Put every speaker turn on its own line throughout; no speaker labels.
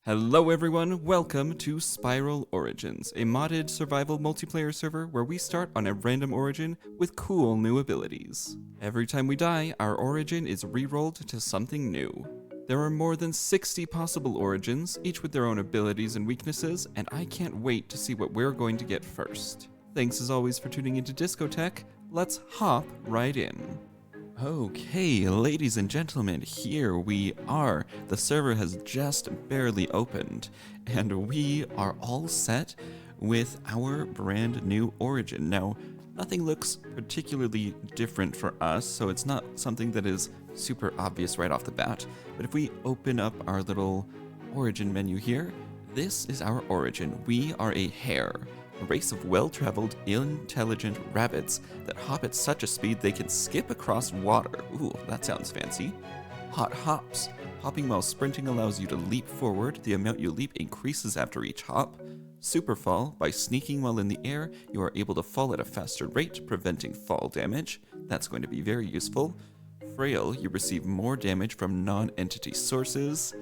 Hello everyone, welcome to Spiral Origins, a modded survival multiplayer server where we start on a random origin with cool new abilities. Every time we die, our origin is rerolled to something new. There are more than 60 possible origins, each with their own abilities and weaknesses, and I can't wait to see what we're going to get first. Thanks as always for tuning into DiscoTech. Let's hop right in. Okay, ladies and gentlemen, here we are. The server has just barely opened, and we are all set with our brand new origin. Now, nothing looks particularly different for us, so it's not something that is super obvious right off the bat. But if we open up our little origin menu here, this is our origin. We are a hare. A race of well-traveled, intelligent rabbits that hop at such a speed they can skip across water. Ooh, that sounds fancy. Hot hops. Hopping while sprinting allows you to leap forward. The amount you leap increases after each hop. Superfall. By sneaking while in the air, you are able to fall at a faster rate, preventing fall damage. That's going to be very useful. Frail. You receive more damage from non-entity sources.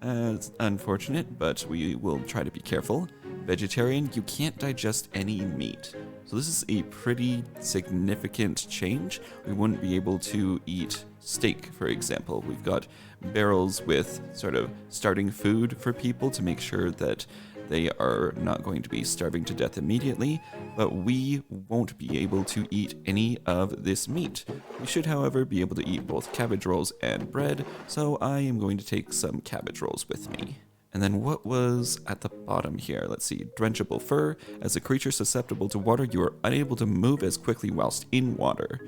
It's unfortunate, but we will try to be careful. Vegetarian, you can't digest any meat. So this is a pretty significant change. We wouldn't be able to eat steak, for example. We've got barrels with sort of starting food for people to make sure that they are not going to be starving to death immediately, but we won't be able to eat any of this meat. We should, however, be able to eat both cabbage rolls and bread, so I am going to take some cabbage rolls with me. And then what was at the bottom here? Let's see. Drenchable fur. As a creature susceptible to water, you are unable to move as quickly whilst in water.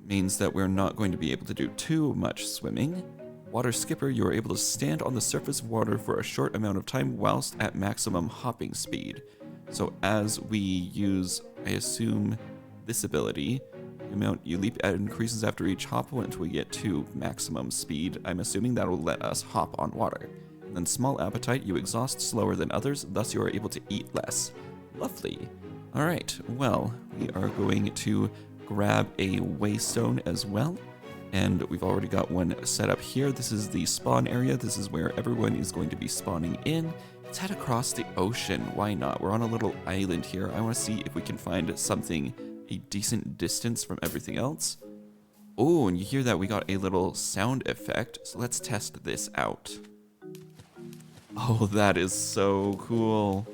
Means that we're not going to be able to do too much swimming. Water skipper, you are able to stand on the surface of water for a short amount of time whilst at maximum hopping speed. So as we use, I assume, this ability, the amount you leap at increases after each hop until we get to maximum speed. I'm assuming that will let us hop on water. Then small appetite, you exhaust slower than others, thus you are able to eat less. Lovely. Alright, well, we are going to grab a waystone as well. And we've already got one set up here. This is the spawn area. This is where everyone is going to be spawning in. Let's head across the ocean. Why not? We're on a little island here. I want to see if we can find something a decent distance from everything else. Oh, and you hear that we got a little sound effect. So let's test this out. Oh, that is so cool.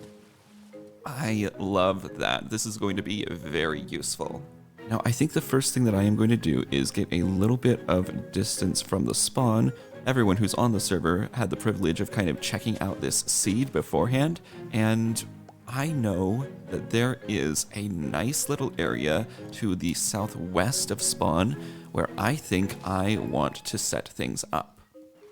I love that. This is going to be very useful. Now, I think the first thing that I am going to do is get a little bit of distance from the spawn. Everyone who's on the server had the privilege of kind of checking out this seed beforehand, and I know that there is a nice little area to the southwest of spawn where I think I want to set things up.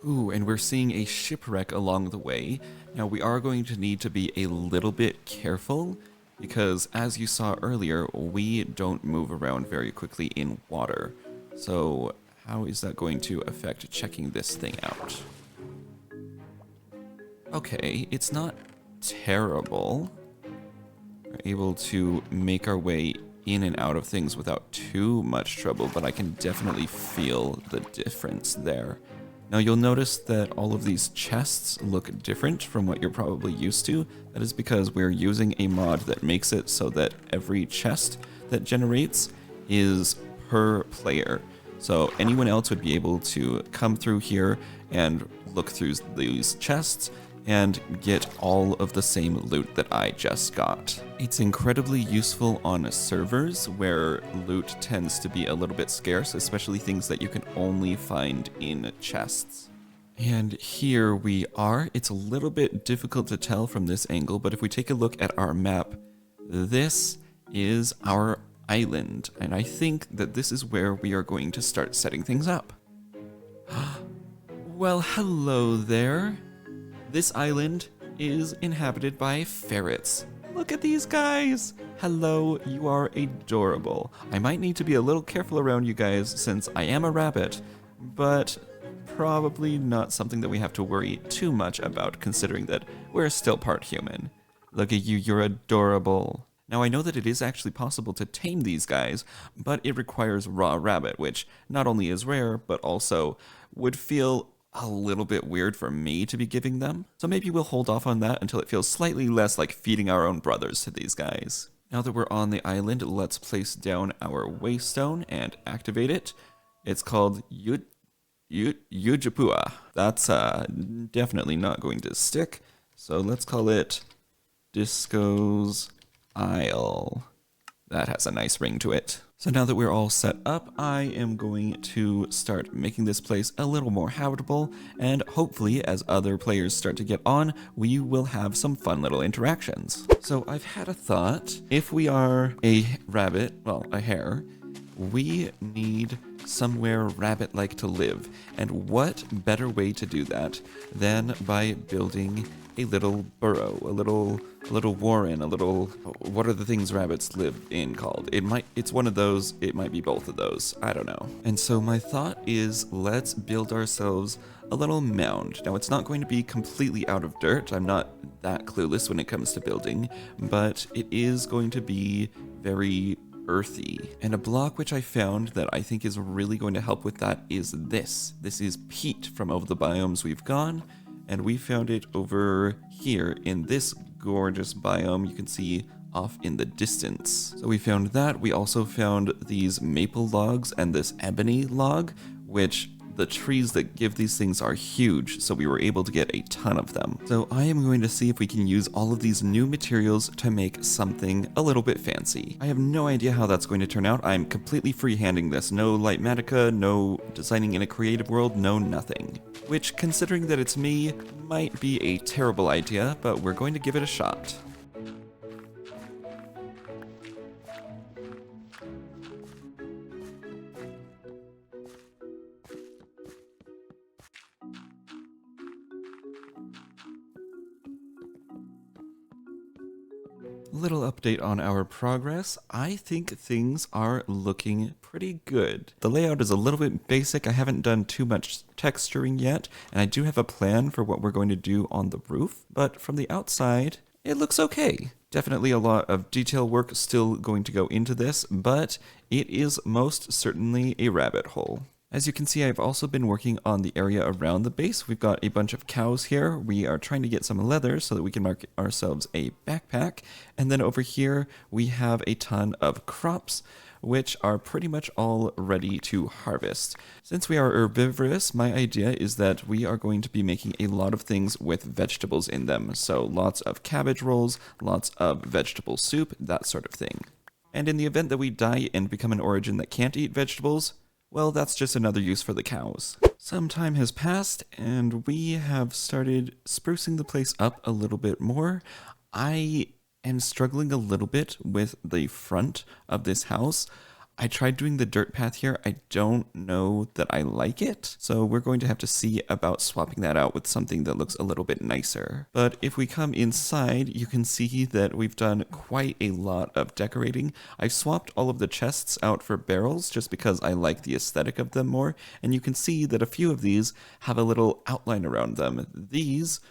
Ooh, and we're seeing a shipwreck along the way. Now, we are going to need to be a little bit careful because, as you saw earlier, we don't move around very quickly in water. So, how is that going to affect checking this thing out? Okay, it's not terrible. We're able to make our way in and out of things without too much trouble, but I can definitely feel the difference there. Now you'll notice that all of these chests look different from what you're probably used to. That is because we're using a mod that makes it so that every chest that generates is per player. So anyone else would be able to come through here and look through these chests and get all of the same loot that I just got. It's incredibly useful on servers where loot tends to be a little bit scarce, especially things that you can only find in chests. And here we are. It's a little bit difficult to tell from this angle, but if we take a look at our map, this is our island, and I think that this is where we are going to start setting things up. Well, hello there. This island is inhabited by ferrets. Look at these guys! Hello, you are adorable. I might need to be a little careful around you guys since I am a rabbit, but probably not something that we have to worry too much about considering that we're still part human. Look at you, you're adorable. Now I know that it is actually possible to tame these guys, but it requires raw rabbit, which not only is rare, but also would feel a little bit weird for me to be giving them. So maybe we'll hold off on that until it feels slightly less like feeding our own brothers to these guys. Now that we're on the island, let's place down our waystone and activate it. It's called Yujapua. That's definitely not going to stick. So let's call it Disco's Isle. That has a nice ring to it. So now that we're all set up, I am going to start making this place a little more habitable, and hopefully as other players start to get on, we will have some fun little interactions. So I've had a thought. If we are a rabbit, well, a hare, we need somewhere rabbit-like to live. And what better way to do that than by building a little burrow, a little warren, what are the things rabbits live in called? It's one of those, it might be both of those, I don't know. And so my thought is, let's build ourselves a little mound. Now it's not going to be completely out of dirt, I'm not that clueless when it comes to building, but it is going to be very earthy. And a block which I found that I think is really going to help with that is this. This is peat from over the biomes we've gone, and we found it over here in this gorgeous biome you can see off in the distance. So we found that. We also found these maple logs and this ebony log, which the trees that give these things are huge, so we were able to get a ton of them. So I am going to see if we can use all of these new materials to make something a little bit fancy. I have no idea how that's going to turn out. I'm completely freehanding this. No Lightmatica, no designing in a creative world, no nothing. Which, considering that it's me, might be a terrible idea, but we're going to give it a shot. Little update on our progress. I think things are looking pretty good. The layout is a little bit basic. I haven't done too much texturing yet, and I do have a plan for what we're going to do on the roof, but from the outside, it looks okay. Definitely a lot of detail work still going to go into this, but it is most certainly a rabbit hole. As you can see, I've also been working on the area around the base. We've got a bunch of cows here. We are trying to get some leather so that we can make ourselves a backpack. And then over here, we have a ton of crops, which are pretty much all ready to harvest. Since we are herbivorous, my idea is that we are going to be making a lot of things with vegetables in them. So lots of cabbage rolls, lots of vegetable soup, that sort of thing. And in the event that we die and become an origin that can't eat vegetables, well, that's just another use for the cows. Some time has passed, and we have started sprucing the place up a little bit more. I am struggling a little bit with the front of this house. I tried doing the dirt path here. I don't know that I like it, so we're going to have to see about swapping that out with something that looks a little bit nicer. But if we come inside, you can see that we've done quite a lot of decorating. I've swapped all of the chests out for barrels just because I like the aesthetic of them more, and you can see that a few of these have a little outline around them. These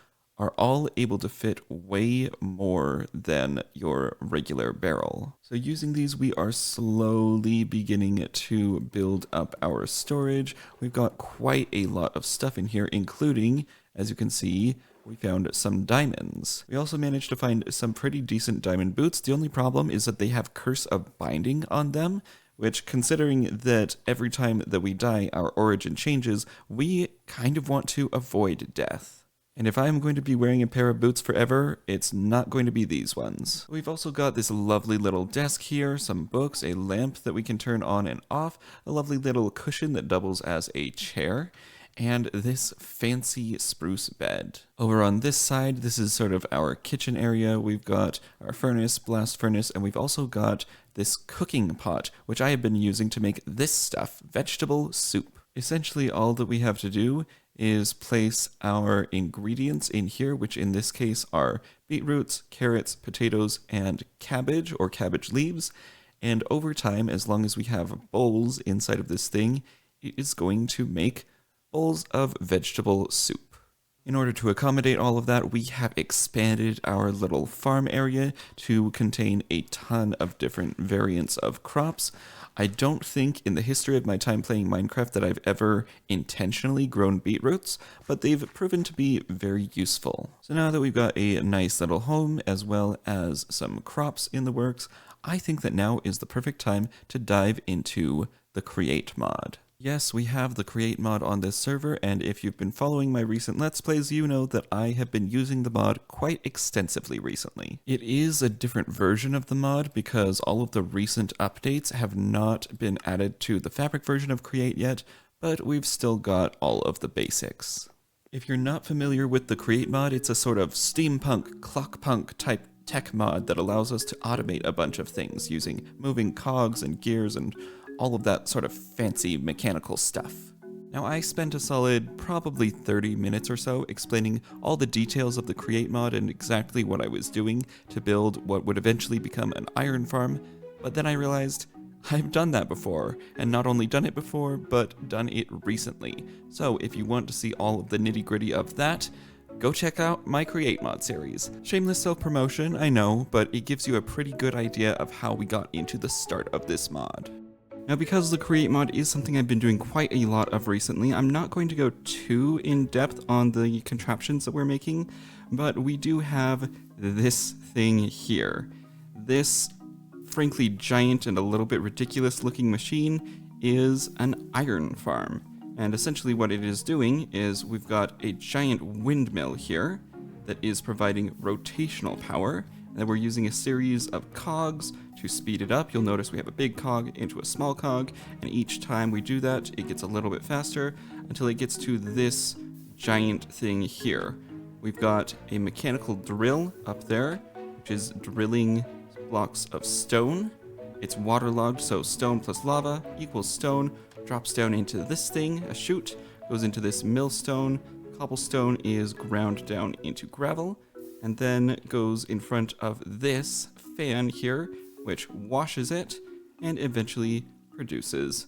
are all able to fit way more than your regular barrel. So using these, we are slowly beginning to build up our storage. We've got quite a lot of stuff in here, including, as you can see, we found some diamonds. We also managed to find some pretty decent diamond boots. The only problem is that they have Curse of Binding on them, which, considering that every time that we die, our origin changes, we kind of want to avoid death. And if I'm going to be wearing a pair of boots forever, it's not going to be these ones. We've also got this lovely little desk here, some books, a lamp that we can turn on and off, a lovely little cushion that doubles as a chair, and this fancy spruce bed. Over on this side, this is sort of our kitchen area. We've got our furnace, blast furnace, and we've also got this cooking pot, which I have been using to make this stuff, vegetable soup. Essentially, all that we have to do is place our ingredients in here, which in this case are beetroots, carrots, potatoes, and cabbage or cabbage leaves. And over time, as long as we have bowls inside of this thing, it is going to make bowls of vegetable soup. In order to accommodate all of that, we have expanded our little farm area to contain a ton of different variants of crops. I don't think in the history of my time playing Minecraft that I've ever intentionally grown beetroots, but they've proven to be very useful. So now that we've got a nice little home as well as some crops in the works, I think that now is the perfect time to dive into the Create mod. Yes, we have the Create mod on this server, and if you've been following my recent Let's Plays, you know that I have been using the mod quite extensively recently. It is a different version of the mod because all of the recent updates have not been added to the Fabric version of Create yet, but we've still got all of the basics. If you're not familiar with the Create mod, it's a sort of steampunk, clockpunk type tech mod that allows us to automate a bunch of things using moving cogs and gears and all of that sort of fancy mechanical stuff. Now, I spent a solid probably 30 minutes or so explaining all the details of the Create mod and exactly what I was doing to build what would eventually become an iron farm, but then I realized I've done that before, and not only done it before, but done it recently. So if you want to see all of the nitty-gritty of that, go check out my Create mod series. Shameless self-promotion, I know, but it gives you a pretty good idea of how we got into the start of this mod. Now, because the Create mod is something I've been doing quite a lot of recently, I'm not going to go too in-depth on the contraptions that we're making, but we do have this thing here. This, frankly, giant and a little bit ridiculous looking machine is an iron farm. And essentially what it is doing is we've got a giant windmill here that is providing rotational power, and we're using a series of cogs to speed it up. You'll notice we have a big cog into a small cog, and each time we do that, it gets a little bit faster until it gets to this giant thing here. We've got a mechanical drill up there, which is drilling blocks of stone. It's waterlogged, so stone plus lava equals stone, drops down into this thing, a chute, goes into this millstone. Cobblestone is ground down into gravel, and then goes in front of this fan here, which washes it and eventually produces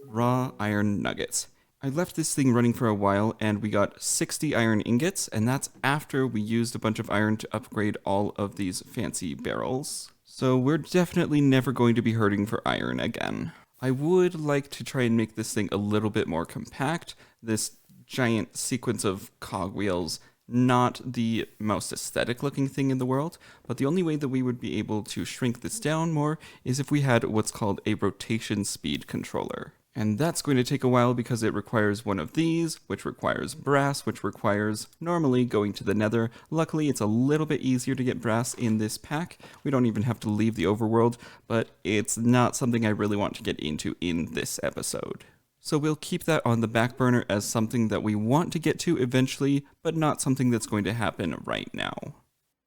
raw iron nuggets. I left this thing running for a while and we got 60 iron ingots, and that's after we used a bunch of iron to upgrade all of these fancy barrels. So we're definitely never going to be hurting for iron again. I would like to try and make this thing a little bit more compact. This giant sequence of cogwheels, not the most aesthetic looking thing in the world, but the only way that we would be able to shrink this down more is if we had what's called a rotation speed controller. And that's going to take a while because it requires one of these, which requires brass, which requires normally going to the nether. Luckily, it's a little bit easier to get brass in this pack. We don't even have to leave the overworld, but it's not something I really want to get into in this episode. So we'll keep that on the back burner as something that we want to get to eventually, but not something that's going to happen right now.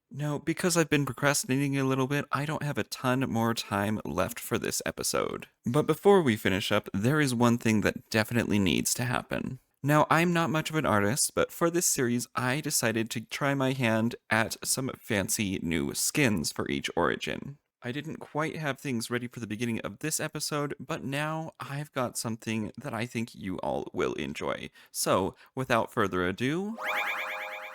Now, because I've been procrastinating a little bit, I don't have a ton more time left for this episode. But before we finish up, there is one thing that definitely needs to happen. Now, I'm not much of an artist, but for this series, I decided to try my hand at some fancy new skins for each origin. I didn't quite have things ready for the beginning of this episode, but now I've got something that I think you all will enjoy. So, without further ado,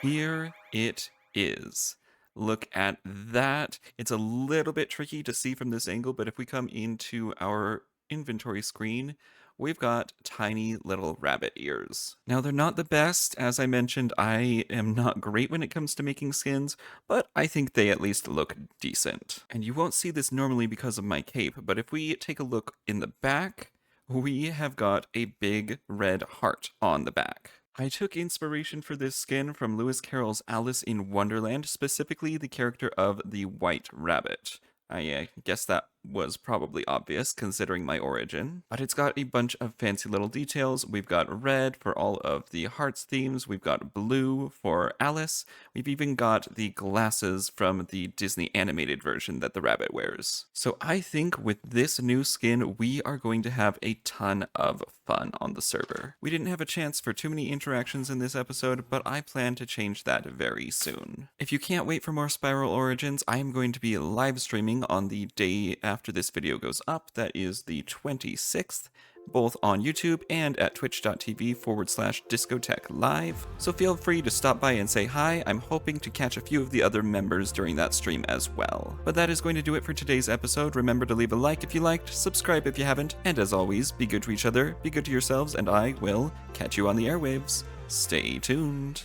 here it is. Look at that. It's a little bit tricky to see from this angle, but if we come into our inventory screen, we've got tiny little rabbit ears. Now, they're not the best. As I mentioned, I am not great when it comes to making skins, but I think they at least look decent. And you won't see this normally because of my cape, but if we take a look in the back, we have got a big red heart on the back. I took inspiration for this skin from Lewis Carroll's Alice in Wonderland, specifically the character of the White Rabbit. I guess that was probably obvious considering my origin, but it's got a bunch of fancy little details. We've got red for all of the hearts themes, we've got blue for Alice, we've even got the glasses from the Disney animated version that the rabbit wears. So I think with this new skin, we are going to have a ton of fun on the server. We didn't have a chance for too many interactions in this episode, but I plan to change that very soon. If you can't wait for more Spiral Origins, I am going to be live streaming on the day after this video goes up. That is the 26th, both on YouTube and at twitch.tv/DiscoTech Live, so feel free to stop by and say hi. I'm hoping to catch a few of the other members during that stream as well. But that is going to do it for today's episode. Remember to leave a like if you liked, subscribe if you haven't, and as always, be good to each other, be good to yourselves, and I will catch you on the airwaves. Stay tuned.